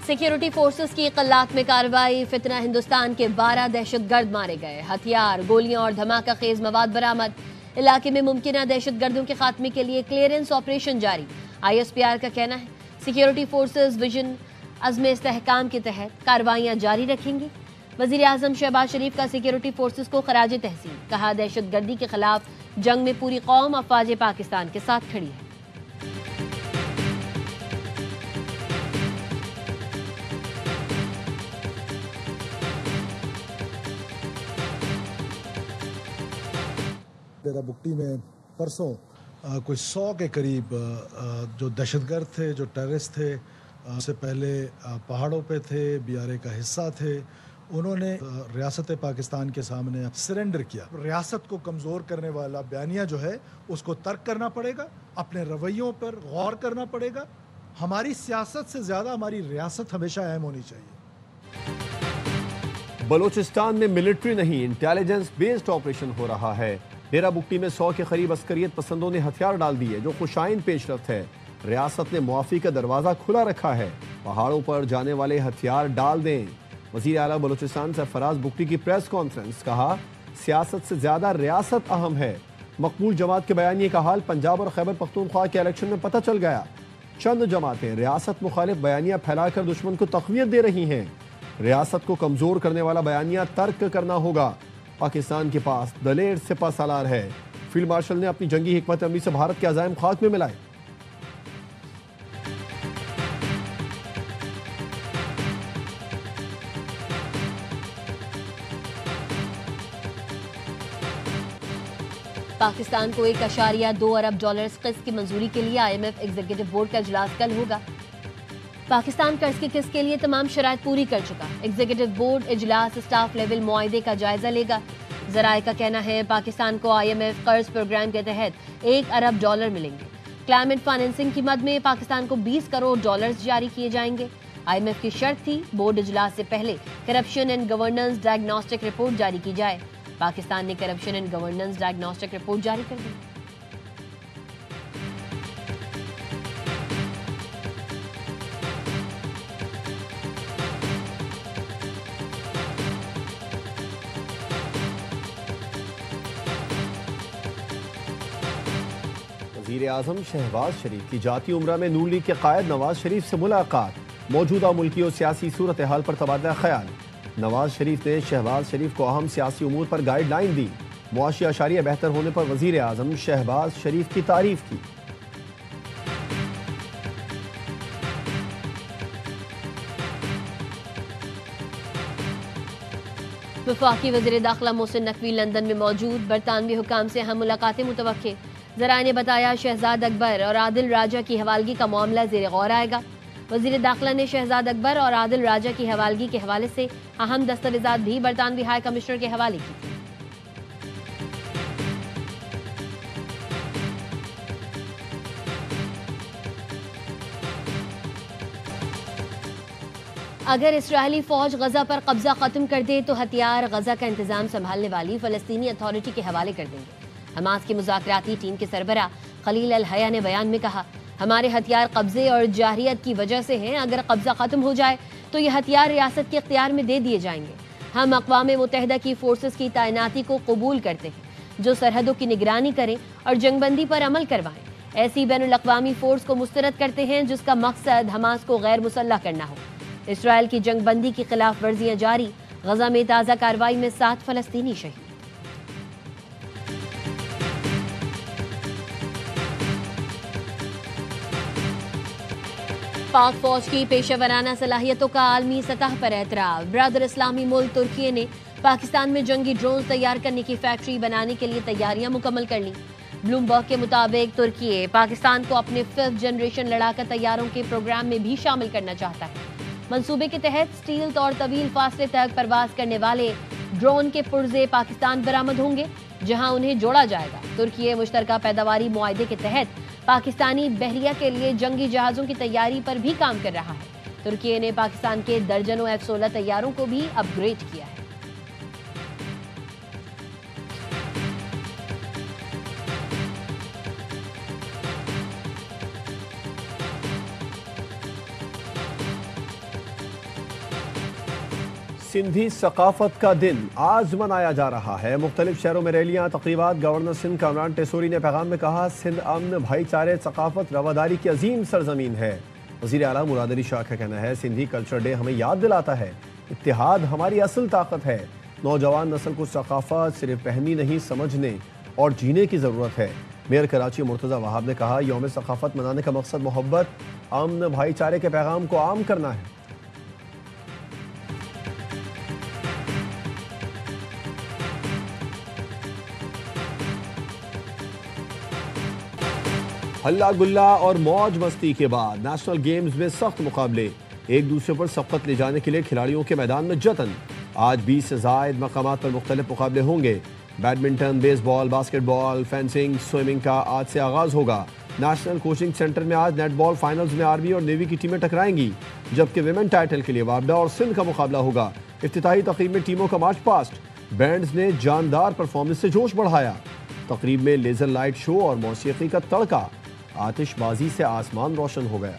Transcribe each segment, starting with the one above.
Security forces की कल्लात में कार्रवाई, फितना हिंदुस्तान के 12 दहशतगर्द मारे गए, हथियार, गोलियां और धमाका खेज मवाद बरामद। इलाके में मुमकिन दहशतगर्दों के खात्मे के लिए क्लियरेंस ऑपरेशन जारी। ISPR का कहना है सिक्योरिटी फोर्सेस विजन अज़्म इस्तेहकाम के तहत कार्रवाइयां जारी रखेंगी। वज़ीर आज़म शहबाज शरीफ का सिक्योरिटी फोर्सेस को खराज तहसीन, कहा दहशतगर्दी के खिलाफ जंग में पूरी कौम अफवाज पाकिस्तान के साथ खड़ी है। डेरा बुगटी में परसों कोई 100 के करीब जो दहशतगर्द थे, जो टेररिस्ट थे, उससे पहले पहाड़ों पे थे, BRA का हिस्सा थे, उन्होंने रियासत पाकिस्तान के सामने सरेंडर किया। रियासत को कमज़ोर करने वाला बयानिया जो है उसको तर्क करना पड़ेगा, अपने रवैयों पर गौर करना पड़ेगा। हमारी सियासत से ज़्यादा हमारी रियासत हमेशा अहम होनी चाहिए। बलूचिस्तान में मिलिट्री नहीं, इंटेलिजेंस बेस्ड ऑपरेशन हो रहा है। डेरा बुगटी में 100 के करीब अस्करियत पसंदों ने हथियार डाल दिए, जो खुशाइन पेशरफ्त है। रियासत ने मुआफी का दरवाजा खुला रखा है, पहाड़ों पर जाने वाले हथियार डाल दें। वज़ीर आला बलूचिस्तान सरफराज बुगटी की प्रेस कॉन्फ्रेंस, कहा सियासत से ज्यादा रियासत अहम है। मकबूल जमात के बयानिए का हाल पंजाब और खैबर पख्तूनख्वा के इलेक्शन में पता चल गया। चंद जमातें रियासत मुखालिफ बयानिया फैलाकर दुश्मन को तक़वियत दे रही हैं। रियासत को कमजोर करने वाला बयानिया तर्क करना होगा। पाकिस्तान के पास दलेर सिपा सालार है। फील्ड मार्शल ने अपनी जंगी हिकमत अमली से भारत के अज़ाइम खाक में मिलाए। पाकिस्तान को $1.2 अरब किस्त की मंजूरी के लिए IMF एग्जीक्यूटिव बोर्ड का इजलास कल होगा। पाकिस्तान कर्ज की किस्त के लिए तमाम शराइत पूरी कर चुका। एग्जीक्यूटिव बोर्ड इजलास स्टाफ लेवल मुआहदे का जायजा लेगा। ज़राए का कहना है पाकिस्तान को IMF कर्ज प्रोग्राम के तहत $1 अरब मिलेंगे। क्लाइमेट फाइनेंसिंग की मद में पाकिस्तान को $20 करोड़ जारी किए जाएंगे। IMF की शर्त थी बोर्ड इजलास से पहले corruption and governance diagnostic report जारी की जाए। पाकिस्तान ने corruption and governance diagnostic report जारी कर दी। वज़ीर आज़म शहबाज शरीफ की जाती उम्रा में नून लीग के कायद नवाज शरीफ से मुलाकात। मौजूदा मुल्की और सियासी सूरत हाल पर तबादला ख्याल। नवाज शरीफ ने शहबाज शरीफ को अहम सियासी उमूर पर गाइडलाइन दी। मुआशी अशारिया बेहतर होने पर वज़ीर आज़म शहबाज शरीफ की तारीफ की। वफाकी वज़ीर दाखिला मोहसिन नकवी लंदन में मौजूद। बरतानवी हुकाम से अहम मुलाकातें मुतवक्के। ज़राए ने बताया शहजाद अकबर और आदिल राजा की हवालगी का मामला ज़ेर गौर आएगा। वज़ीर दाखिला ने शहजाद अकबर और आदिल राजा की हवालगी के हवाले से अहम दस्तावेजात भी बरतानवी हाई कमिश्नर के हवाले की थी। अगर इस्राएली फौज गजा पर कब्जा खत्म कर दे तो हथियार गजा का इंतजाम संभालने वाली फलस्तीनी अथॉरिटी के हवाले कर देंगे। हमास की मुज़ाकराती टीम के सरबरा खलील अल हया ने बयान में कहा हमारे हथियार कब्जे और जाहिरियत की वजह से हैं। अगर कब्जा खत्म हो जाए तो ये हथियार रियासत के इख्तियार में दे दिए जाएंगे। हम अक़वाम मुत्तहिदा की फोर्सेस की तैनाती को कबूल करते हैं जो सरहदों की निगरानी करें और जंगबंदी पर अमल करवाएं। ऐसी बैनुल अक़वामी फोर्स को मुस्तरद करते हैं जिसका मकसद हमास को गैर मुसल्लह करना हो। इसराइल की जंगबंदी की खिलाफ वर्जियां जारी। गजा में ताज़ा कार्रवाई में 7 फलस्तीनी शहीद। पाक फौज की पेशेवराना सलाहियतों का आलमी सतह पर एतराफ़। ब्रदर इस्लामी मुल्क तुर्की ने पाकिस्तान में जंगी ड्रोन तैयार करने की फैक्ट्री बनाने के लिए तैयारियां मुकम्मल कर ली। ब्लूमबर्ग के मुताबिक तुर्की पाकिस्तान को अपने 5th जनरेशन लड़ाका तैयारों के प्रोग्राम में भी शामिल करना चाहता है। मंसूबे के तहत स्टील्थ और तवील फासले तक परवाज करने वाले ड्रोन के पुर्जे पाकिस्तान बरामद होंगे जहां उन्हें जोड़ा जाएगा। तुर्की मुश्तरका पैदावारी मुआहदे के तहत पाकिस्तानी बहरिया के लिए जंगी जहाजों की तैयारी पर भी काम कर रहा है। तुर्की ने पाकिस्तान के दर्जनों F-16 तैयारों को भी अपग्रेड किया है। सिंधी सकाफत का दिन आज मनाया जा रहा है। मुख्तलिफ शहरों में रैलियां, तकरीबात। गवर्नर सिंध कामरान टेसूरी ने पैगाम में कहा, सिंध अमन, भाईचारे, सकाफत, रवादारी की अजीम सरजमीन है। वज़ीर आला मुराद अली शाह का कहना है, सिंधी कल्चर डे हमें याद दिलाता है इत्तेहाद हमारी असल ताकत है। नौजवान नस्ल को सकाफत सिर्फ पहननी नहीं, समझने और जीने की ज़रूरत है। मेयर कराची मुर्तज़ा वहाब ने कहा, यौम सकाफत मनाने का मकसद मोहब्बत, अमन, भाईचारे के पैगाम को आम करना है। हल्ला गुल्ला और मौज मस्ती के बाद नेशनल गेम्स में सख्त मुकाबले, एक दूसरे पर सबकत ले जाने के लिए खिलाड़ियों के मैदान में जतन। आज 20 से ज़ायद मकामात पर मुख्तलिफ मुकाबले होंगे। Badminton, baseball, basketball, fencing, swimming का आज से आगाज होगा। नेशनल कोचिंग सेंटर में आज नेटबॉल फाइनल्स में आर्मी और नेवी की टीमें टकराएंगी, जबकि विमेन टाइटल के लिए वापडा और सिंध का मुकाबला होगा। इफ्तिताही तकरीब में टीमों का मार्च पास्ट, बैंड्स ने जानदार परफॉर्मेंस से जोश बढ़ाया। तकरीब में लेजर लाइट शो और मौसीकी का तड़का, आतिशबाजी से आसमान रोशन हो गया।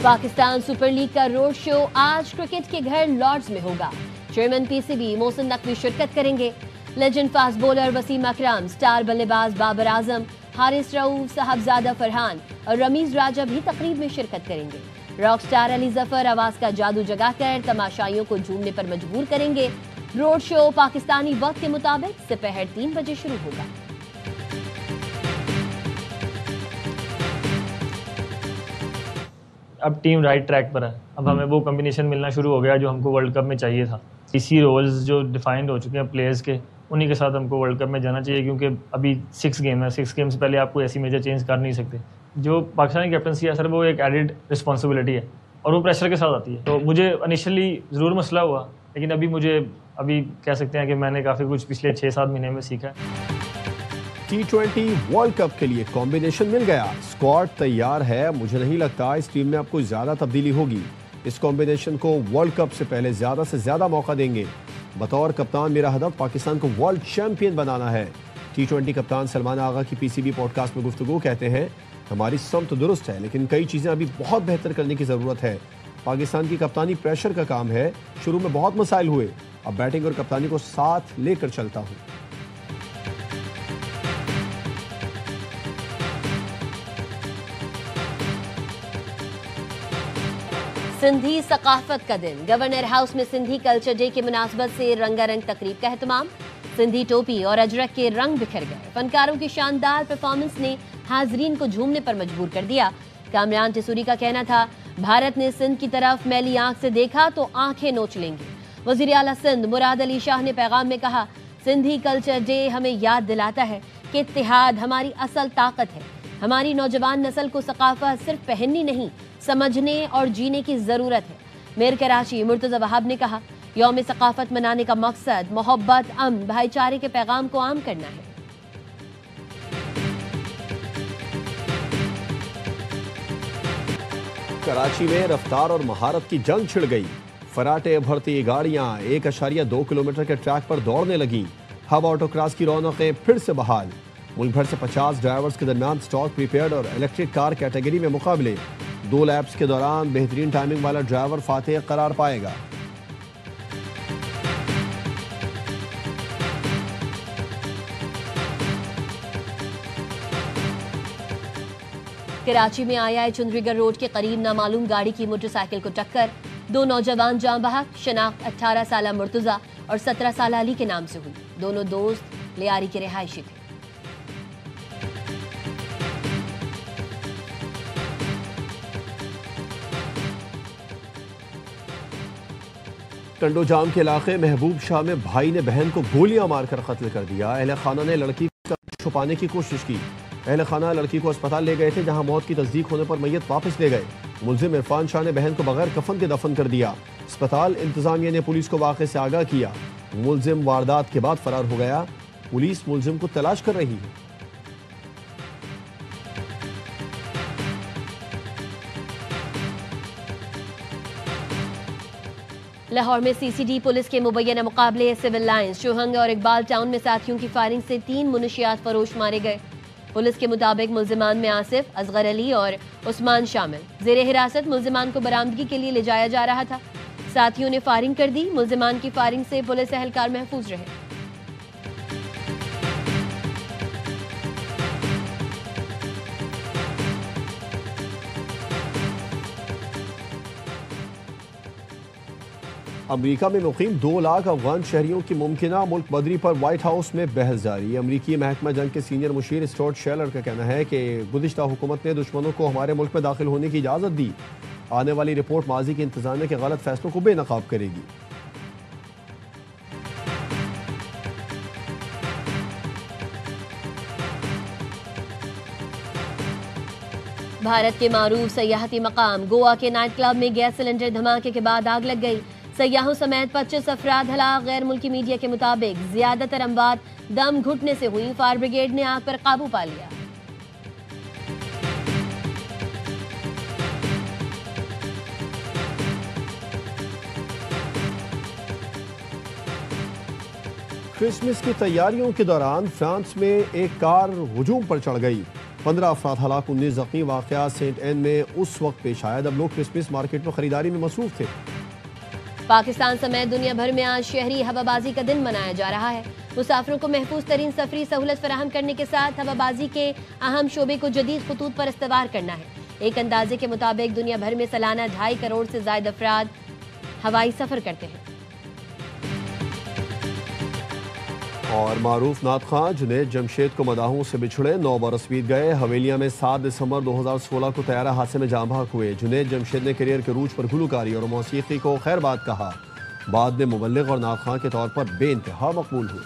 पाकिस्तान सुपर लीग का रोड शो आज क्रिकेट के घर लॉर्ड्स में होगा। चेयरमैन पीसीबी मोहसिन नकवी शिरकत करेंगे। लेजेंड फास्ट बॉलर वसीम अकरम, स्टार बल्लेबाज बाबर आजम, हारिस रऊफ, साहबजादा फरहान और रमीज राजा भी तकरीब में शिरकत करेंगे। रॉक स्टार अली जफर आवाज का जादू जगाकर तमाशाइयों को झूमने पर मजबूर करेंगे। रोड शो पाकिस्तानी वक्त के मुताबिक दोपहर 3 बजे शुरू होगा। अब टीम राइट ट्रैक पर है। अब हमें वो कॉम्बिनेशन मिलना शुरू हो गया जो हमको वर्ल्ड कप में चाहिए था। इसी रोल्स जो डिफाइंड हो चुके हैं प्लेयर्स के, उन्हीं के साथ हमको वर्ल्ड कप में जाना चाहिए, क्योंकि अभी 6 गेम है। 6 गेम से पहले आपको ऐसी मेजर चेंज कर नहीं सकते। जो पाकिस्तानी कैप्टनसी है सर, वो एक एडिड रिस्पॉन्सिबिलिटी है और वो प्रेशर के साथ आती है। तो मुझे इनिशियली ज़रूर मसला हुआ, लेकिन अभी कह सकते हैं कि मैंने काफ़ी कुछ पिछले 6-7 महीने में सीखा है। T20 वर्ल्ड कप के लिए कॉम्बिनेशन मिल गया, स्क्वाड तैयार है। मुझे नहीं लगता इस टीम में अब कोई ज़्यादा तब्दीली होगी। इस कॉम्बिनेशन को वर्ल्ड कप से पहले ज़्यादा से ज़्यादा मौका देंगे। बतौर कप्तान मेरा हदफ पाकिस्तान को वर्ल्ड चैंपियन बनाना है। T20 कप्तान सलमान आगा की PCB पॉडकास्ट में गुफ्तगू कहते हैं, हमारी समत दुरुस्त है, लेकिन कई चीज़ें अभी बहुत बेहतर करने की ज़रूरत है। पाकिस्तान की कप्तानी प्रेशर का काम है। शुरू में बहुत मसाइल हुए, अब बैटिंग और कप्तानी को साथ लेकर चलता हूँ। सिंधी सकाफत का दिन, गवर्नर हाउस में सिंधी कल्चर डे की मुनासबत से रंगारंग तकरीब का एहतमाम। सिंधी टोपी और अजरक के रंग बिखर गए। फनकारों की शानदार परफॉर्मेंस ने हाजरीन को झूमने पर मजबूर कर दिया। कामरान टेसूरी का कहना था, भारत ने सिंध की तरफ मैली आंख से देखा तो आंखें नोच लेंगे। वज़ीर आला सिंध मुराद अली शाह ने पैगाम में कहा, सिंधी कल्चर डे हमें याद दिलाता है कि इत्तेहाद हमारी असल ताकत है। हमारी नौजवान नस्ल को सकाफत सिर्फ पहननी नहीं, समझने और जीने की जरूरत है। मेयर कराची मुर्तज़ा वहाब ने कहा, यौम सकाफत मनाने का मकसद मोहब्बत, अमन, भाईचारे के पैगाम को आम करना है। कराची में रफ्तार और महारत की जंग छिड़ गई। फराटे भरती गाड़ियां 1.2 किलोमीटर के ट्रैक पर दौड़ने लगी। हब ऑटोक्रॉस की रौनकें फिर से बहाल। मुल्क भर से 50 ड्राइवर्स के दरमियान स्टॉक प्रीपेयर्ड और इलेक्ट्रिक कार कैटेगरी में मुकाबले। 2 लैप्स के दौरान बेहतरीन टाइमिंग वाला ड्राइवर फातेह करार पाएगा। कराची में आई चुंदरीगढ़ रोड के करीब नामालूम गाड़ी की मोटरसाइकिल को टक्कर। 2 नौजवान जाँ बहक, शनाख्त 18 साल मुर्तज़ा और 17 साल अली के नाम से हुई। दोनों दोस्त लियारी के रिहायशी थे। टंडो जाम के इलाके महबूब शाह में भाई ने बहन को गोलियां मारकर कत्ल कर दिया। अहले खाना ने लड़की को छुपाने की कोशिश की। अहले खाना लड़की को अस्पताल ले गए थे, जहां मौत की तस्दीक होने पर मैयत वापस ले गए। मुलजिम इरफान शाह ने बहन को बगैर कफन के दफन कर दिया। अस्पताल इंतजामिया ने पुलिस को वाक़े से आगाह किया। मुलजिम वारदात के बाद फरार हो गया। पुलिस मुलजिम को तलाश कर रही है। लाहौर में CCD पुलिस के मुबैना मुकाबले सिविल लाइंस, चौहंग और इकबाल टाउन में साथियों की फायरिंग से 3 मुनशियात फरोश मारे गए। पुलिस के मुताबिक मुल्जिमान में आसिफ, असगर अली और उस्मान शामिल। जेर हिरासत मुल्जिमान को बरामदगी के लिए ले जाया जा रहा था। साथियों ने फायरिंग कर दी। मुल्जिमान की फायरिंग से पुलिस एहलकार महफूज रहे। अमेरिका में मुकीम 2 लाख अफगान शहरियों की मुमकिना मुल्क बदरी पर व्हाइट हाउस में बहस जारी। अमरीकी महकमा जंग के सीनियर मुशीर स्टुअर्ट शेलर का कहना है कि गुज़िश्ता हुकूमत ने दुश्मनों को हमारे मुल्क में दाखिल होने की इजाज़त दी। आने वाली रिपोर्ट माजी के इंतजामिया के गलत फैसलों को बेनकाब करेगी। भारत के मारूफ सयाहती मकाम गोवा के नाइट क्लब में गैस सिलेंडर धमाके के बाद आग लग गई। सयाहों समेत 25 अफराद हलाक। गैर मुल्की मीडिया के मुताबिक ज्यादातर अमवात दम घुटने से हुई। फायर ब्रिगेड ने आग पर काबू पा लिया। क्रिसमस की तैयारियों के दौरान फ्रांस में एक कार हुजूम पर चढ़ गई। 15 अफराद हलाक, 19 जख्मी। वाकया सेंट एन में उस वक्त पेश आया जब लोग क्रिसमस मार्केट में खरीदारी में मसरूफ थे। पाकिस्तान समेत दुनिया भर में आज शहरी हवाबाजी का दिन मनाया जा रहा है। मुसाफिरों को महफूज तरीन सफरी सहूलत फराहम करने के साथ हवाबाजी के अहम शोबे को जदीद खतूत पर इस्तेमाल करना है। एक अंदाजे के मुताबिक दुनिया भर में सालाना 2.5 करोड़ से ज्यादा अफराद हवाई सफर करते हैं। और मारूफ नात खां जुनैद जमशेद को मदाहों से बिछड़े 9 बरस बीत गए। हवेलिया में 7 दिसंबर 2016 को तैयारा हादसे में जाँ बहक हुए। जुनैद जमशेद ने करियर के रूज पर गुलकारी और मौसीकी को खैरबाद कहा। बाद में मुबल्लिग और नात खां के तौर पर बेइंतहा मकबूल हुए।